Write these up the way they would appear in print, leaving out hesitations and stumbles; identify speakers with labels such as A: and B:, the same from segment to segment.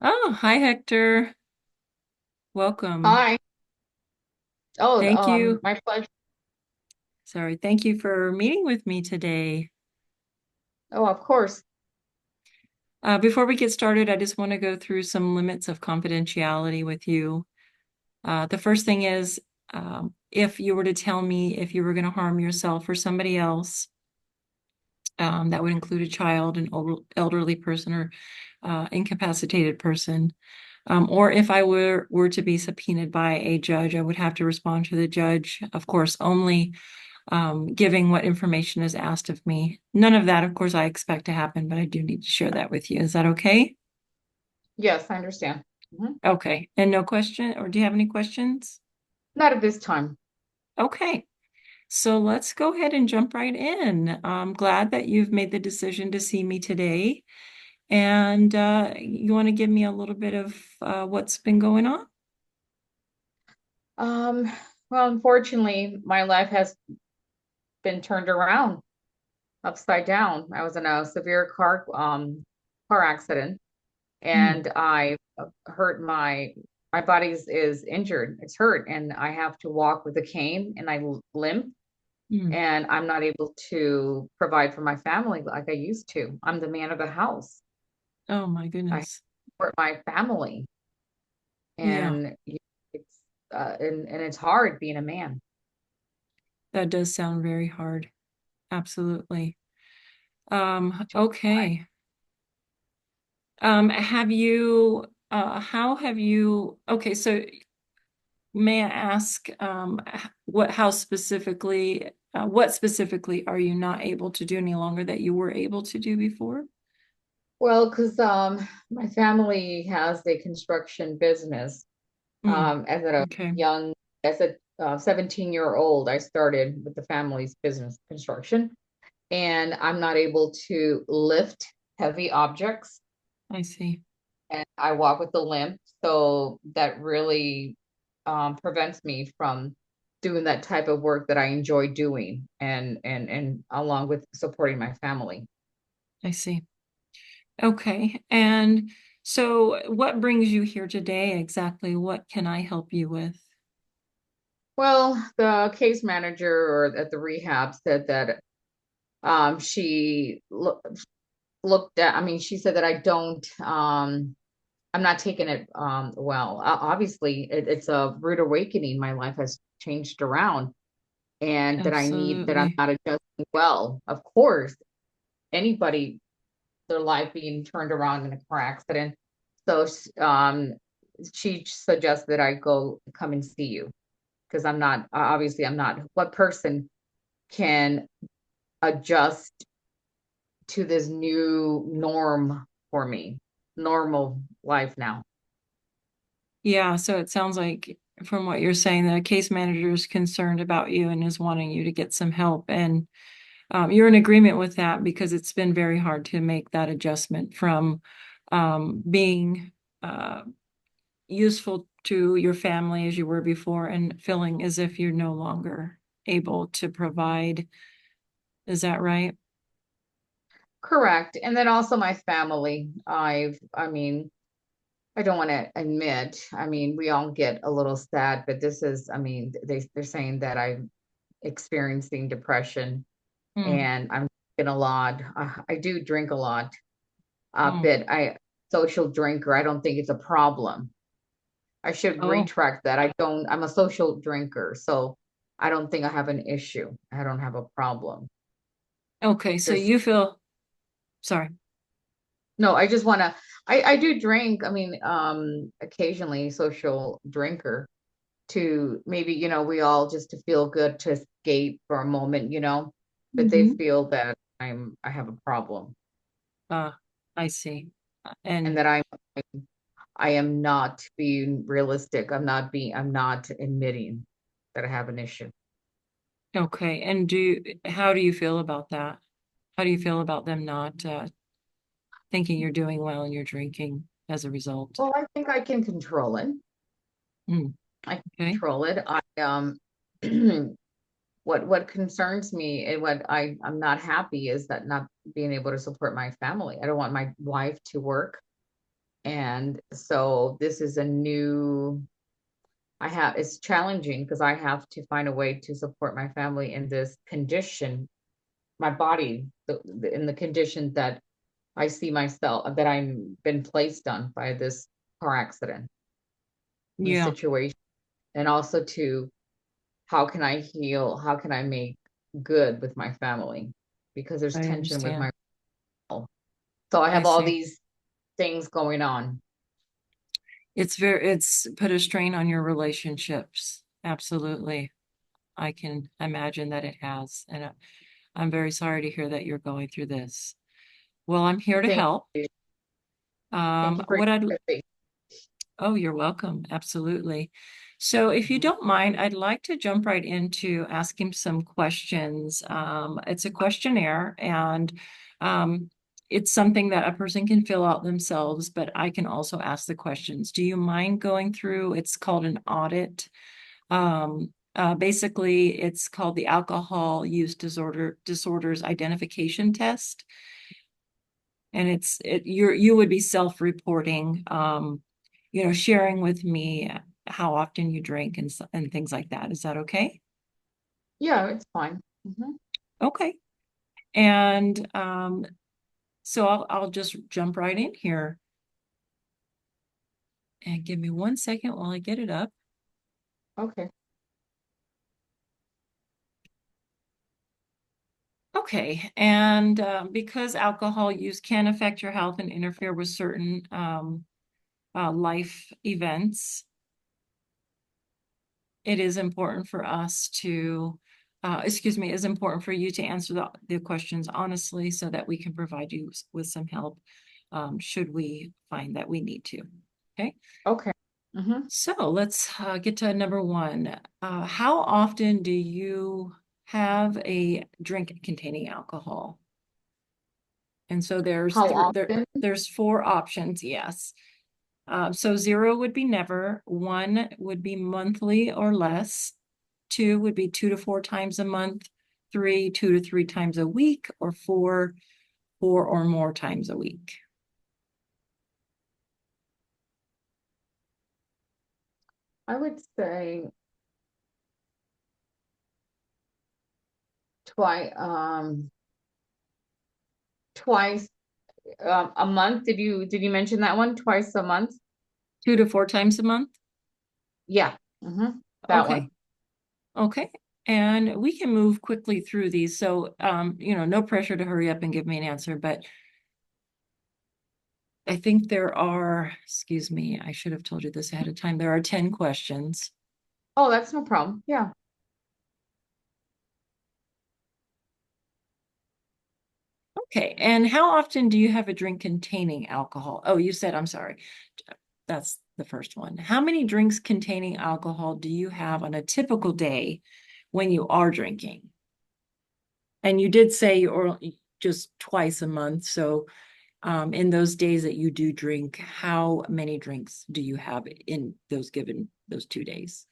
A: Oh, hi Hector. Welcome.
B: Hi. Oh,
A: Thank you.
B: my pleasure.
A: Sorry, thank you for meeting with me today.
B: Oh, of course.
A: Before we get started, I just want to go through some limits of confidentiality with you. The first thing is, if you were to tell me if you were going to harm yourself or somebody else, that would include a child, an elderly person, or incapacitated person, or if I were to be subpoenaed by a judge, I would have to respond to the judge, of course, only giving what information is asked of me. None of that, of course, I expect to happen, but I do need to share that with you. Is that okay?
B: Yes, I understand. Mhm.
A: Okay. And no question, or do you have any questions?
B: Not at this time.
A: Okay. So let's go ahead and jump right in. I'm glad that you've made the decision to see me today. And you want to give me a little bit of what's been going on?
B: Um, well, unfortunately, my life has been turned around upside down. I was in a severe car accident
A: Hmm.
B: and I hurt my body is injured. It's hurt and I have to walk with a cane and I limp
A: Hmm.
B: and I'm not able to provide for my family like I used to. I'm the man of the house.
A: Oh my
B: I
A: goodness.
B: support my family.
A: Yeah,
B: and it's and it's hard being a man.
A: that does sound very hard. Absolutely.
B: I,
A: Okay. How have you, okay, so may I ask, what specifically are you not able to do any longer that you were able to do before?
B: well, because my family has a construction business.
A: Mm,
B: As a
A: okay,
B: young, as a 17-year-old, I started with the family's business construction, and I'm not able to lift heavy objects,
A: I see.
B: and I walk with a limp. So that really prevents me from doing that type of work that I enjoy doing, and along with supporting my family.
A: I see. Okay. And so what brings you here today exactly? What can I help you with?
B: Well, the case manager or at the rehab said that she looked at, I mean, she said that I'm not taking it well. Obviously, it's a rude awakening. My life has changed around and that I'm
A: Absolutely.
B: not adjusting well. Of course, anybody, their life being turned around in a car accident. So she suggests that I go come and see you because I'm not, obviously, I'm not. What person can adjust to this new norm for me, normal life now?
A: Yeah, so it sounds like from what you're saying, the case manager is concerned about you and is wanting you to get some help. And you're in agreement with that because it's been very hard to make that adjustment from being uh, useful to your family as you were before and feeling as if you're no longer able to provide. Is that right?
B: Correct. And then also my family. I mean, I don't want to admit, I mean, we all get a little sad, but this is, I mean, they're saying that I'm experiencing depression
A: Mm,
B: and I'm drinking a lot. I do drink a lot,
A: mm.
B: but social drinker, I don't think it's a problem. I should
A: Oh,
B: retract that. I'm a social drinker, so I don't think I have an issue. I don't have a problem.
A: okay. So
B: Just
A: you feel, sorry.
B: no, I just want to, I do drink. I mean, occasionally social drinker to maybe, we all just to feel good to escape for a moment, but they
A: Hmm.
B: feel that I have a problem
A: Uh, I see.
B: and
A: And
B: that I am not being realistic. I'm not admitting that I have an issue.
A: okay. And how do you feel about that? How do you feel about them not thinking you're doing well and you're drinking as a result?
B: Well, I think I can control it.
A: Mm,
B: I can
A: okay.
B: control it. What concerns me and what I'm not happy is that not being able to support my family. I don't want my wife to work And so this is a new, it's challenging because I have to find a way to support my family in this condition, my body, in the condition that I see myself, that I'm been placed on by this car accident, this
A: Yeah,
B: situation. And also to, how can I heal? How can I make good with my family? Because there's
A: I
B: tension with
A: understand.
B: my health. So I
A: I
B: have all
A: see.
B: these things going on.
A: It's put a strain on your relationships. Absolutely. I can imagine that it has. And I'm very sorry to hear that you're going through this. Well, I'm here to
B: Thank
A: help.
B: you. Thank you for
A: What I'd
B: your empathy.
A: Oh, you're welcome. Absolutely. So, if you
B: Mhm.
A: don't mind, I'd like to jump right into asking some questions. It's a questionnaire, and um, it's something that a person can fill out themselves, but I can also ask the questions. Do you mind going through? It's called an audit. Basically, it's called the Alcohol Use Disorders Identification Test, and you would be self-reporting, sharing with me how often you drink and things like that. Is that okay?
B: Yeah, it's fine. Mhm.
A: Okay. And so I'll just jump right in here and give me 1 second while I get it up.
B: Okay.
A: Okay. And because alcohol use can affect your health and interfere with certain life events, it is important for us to, is important for you to answer the questions honestly so that we can provide you with some help should we find that we need to. Okay,
B: Okay. Hmm.
A: so let's get to number one. How often do you have a drink containing alcohol? And so
B: How often?
A: there's four options, yes. So zero would be never, one would be monthly or less, two would be 2 to 4 times a month, three, 2 to 3 times a week, or four, 4 or more times a week.
B: I would say twice, twice a month. Did you mention that one? Twice a month?
A: 2 to 4 times a month?
B: Yeah. Hmm. That
A: Okay,
B: one.
A: okay. And we can move quickly through these. So, no pressure to hurry up and give me an answer, but I think excuse me, I should have told you this ahead of time. There are 10 questions.
B: Oh, that's no problem. Yeah.
A: Okay, and how often do you have a drink containing alcohol? Oh, you said, I'm sorry. That's the first one. How many drinks containing alcohol do you have on a typical day when you are drinking? And you did say you're just twice a month. So, in those days that you do drink, how many drinks do you have in those 2 days?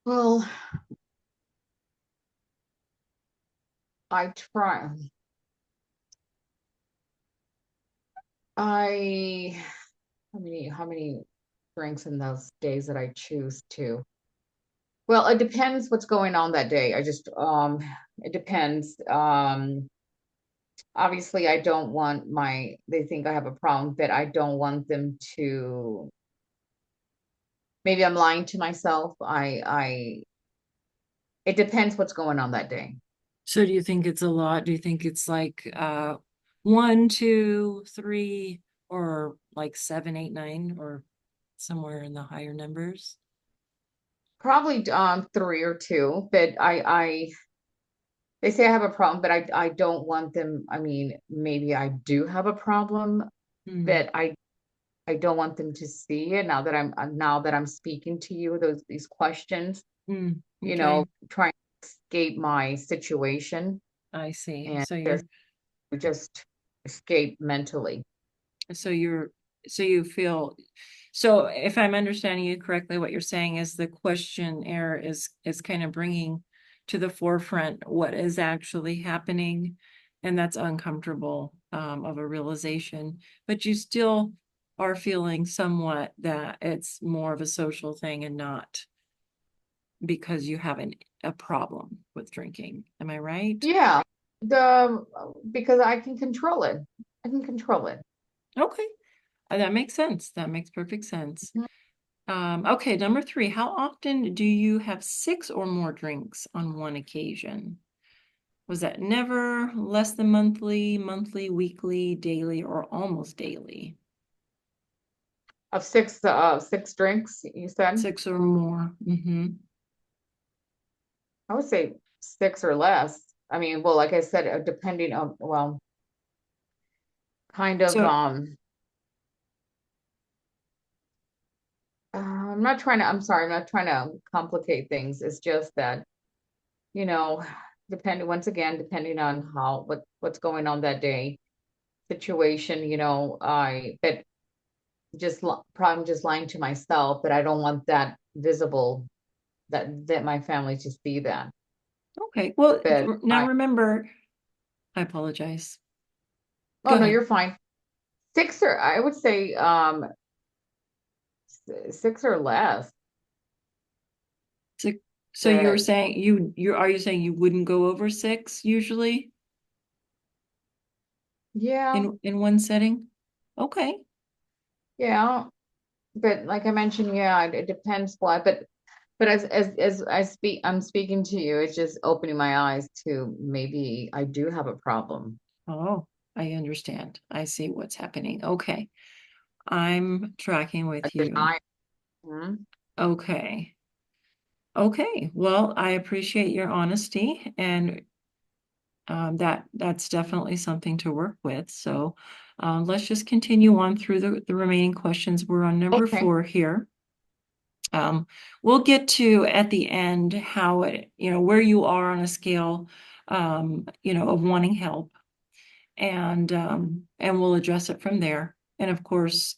B: Well, I try. I how many drinks in those days that I choose to? Well, it depends what's going on that day. It depends. Obviously I don't want they think I have a problem, but I don't want them to, maybe I'm lying to myself. It depends what's going on that day.
A: So do you think it's a lot? Do you think it's like one, two, three, or like seven, eight, nine, or somewhere in the higher numbers?
B: Probably three or two, but they say I have a problem, but I don't want them. I mean, maybe I do have a problem,
A: Hmm.
B: but I don't want them to see it now that I'm speaking to you, these questions,
A: Mm, okay,
B: trying to escape my situation
A: I see.
B: and just escape mentally.
A: So you're so you feel so if I'm understanding you correctly, what you're saying is the questionnaire is kind of bringing to the forefront what is actually happening. And that's uncomfortable, of a realization, but you still are feeling somewhat that it's more of a social thing and not because you have a problem with drinking. Am I right?
B: Yeah, the because I can control it. I can control it.
A: Okay. That makes sense. That makes perfect sense. Okay, number three, how often do you have six or more drinks on one occasion? Was that never, less than monthly, monthly, weekly, daily, or almost daily?
B: Of six drinks, you said?
A: Six or more.
B: I would say six or less. I mean, well, like I said, depending on, well, kind of,
A: So,
B: I'm sorry, I'm not trying to complicate things. It's just that, you know, once again, depending on what's going on that day, situation, but probably just lying to myself, but I don't want that visible, that my family to see that.
A: okay. Well,
B: But
A: now remember, I apologize.
B: oh
A: Go
B: no,
A: ahead.
B: you're fine. I would say, six or less.
A: So, so you were
B: But
A: saying are you saying you wouldn't go over six usually
B: yeah,
A: in one setting? Okay.
B: yeah. But like I mentioned, yeah, it depends what. But as I'm speaking to you, it's just opening my eyes to maybe I do have a problem.
A: Oh, I understand. I see what's happening. Okay. I'm tracking
B: A
A: with you.
B: denial. Hmm.
A: Okay. Okay. Well, I appreciate your honesty, and that's definitely something to work with. So let's just continue on through the remaining questions. We're on number
B: Okay.
A: four here. Um, we'll get to at the end how where you are on a scale, of wanting help, and we'll address it from there. And of course,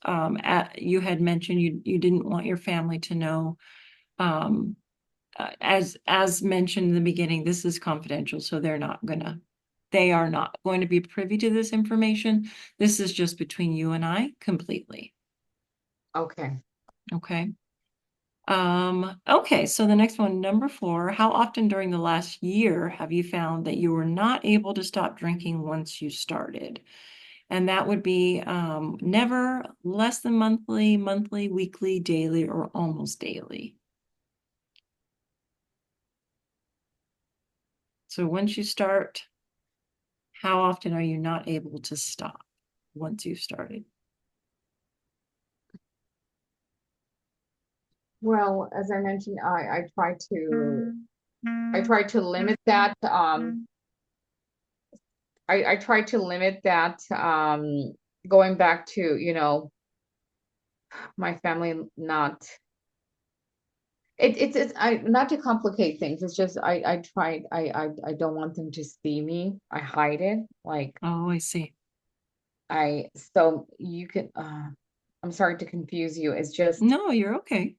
A: you had mentioned you didn't want your family to know. Um, as mentioned in the beginning, this is confidential, so they are not going to be privy to this information. This is just between you and I completely.
B: Okay.
A: Okay. Okay, so the next one, number four, how often during the last year have you found that you were not able to stop drinking once you started? And that would be never, less than monthly, monthly, weekly, daily, or almost daily. So once you start, how often are you not able to stop once you've started?
B: Well, as I mentioned, I try to limit that. I try to limit that. Going back to, my family not. It's I not to complicate things. It's just I don't want them to see me. I hide it. Like
A: Oh, I see.
B: I so you can. I'm sorry to confuse you. It's
A: No, you're okay.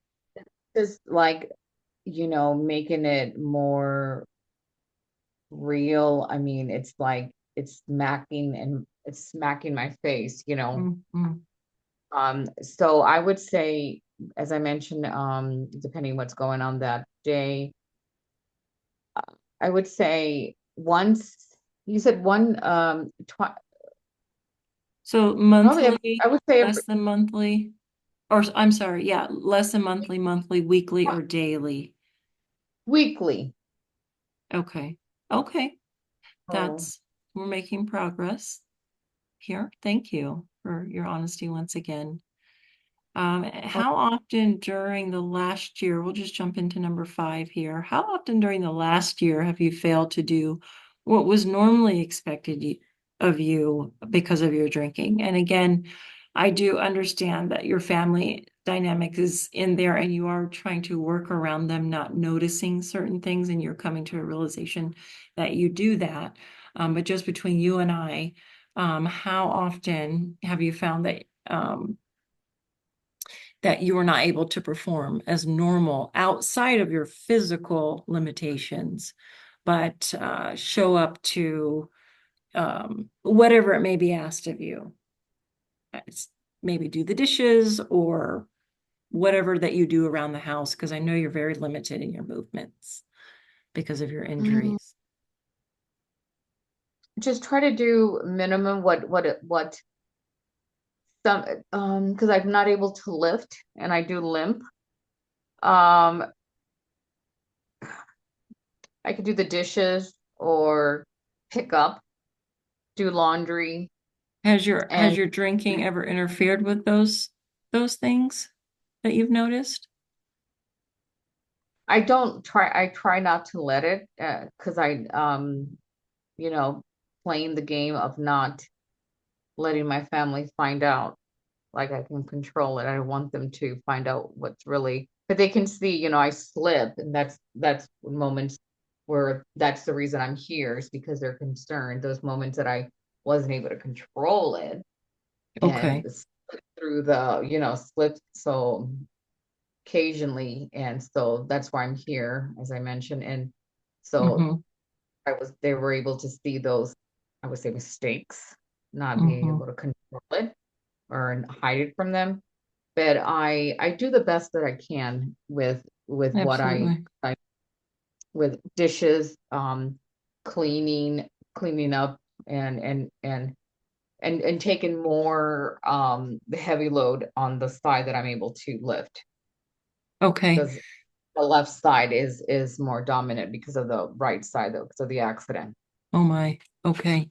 B: just like, making it more real. I mean, it's like it's smacking my face.
A: Mm-hmm.
B: So I would say, as I mentioned, depending what's going on that day, I would say once you said one,
A: So
B: probably
A: monthly,
B: I would say
A: less than monthly, or I'm sorry, yeah, less than monthly, monthly, weekly, or daily.
B: weekly.
A: Okay. Okay.
B: Oh,
A: We're making progress here. Thank you for your honesty once again.
B: oh,
A: How often during the last year, we'll just jump into number five here. How often during the last year have you failed to do what was normally of you because of your drinking? And again, I do understand that your family dynamic is in there and you are trying to work around them not noticing certain things, and you're coming to a realization that you do that. But just between you and I, how often have you found that you are not able to perform as normal outside of your physical limitations, but show up to whatever it may be asked of you. It's maybe do the dishes or whatever that you do around the house, because I know you're very limited in your movements because of your
B: Mm,
A: injuries.
B: just try to do minimum what some because I'm not able to lift and I do limp. Um, I could do the dishes or pick up, do laundry,
A: Has
B: and
A: your drinking ever interfered with those things that you've noticed?
B: I try not to let it because you know, playing the game of not letting my family find out. Like I can control it. I don't want them to find out what's really, but they can see, I slip, and that's moments where that's the reason I'm here is because they're concerned. Those moments that I wasn't able to control it and
A: Okay.
B: slip through the, slip so occasionally, and so that's why I'm here, as I mentioned, and so
A: Mm-hmm.
B: they were able to see those, I would say, mistakes, not being
A: Mm-hmm.
B: able to control it or hide it from them. But I do the best that I can with what
A: Absolutely.
B: I with dishes, cleaning up and taking more the heavy load on the side that I'm able to lift
A: Okay.
B: because the left side is more dominant because of the right side though, because of the accident.
A: Oh my. Okay.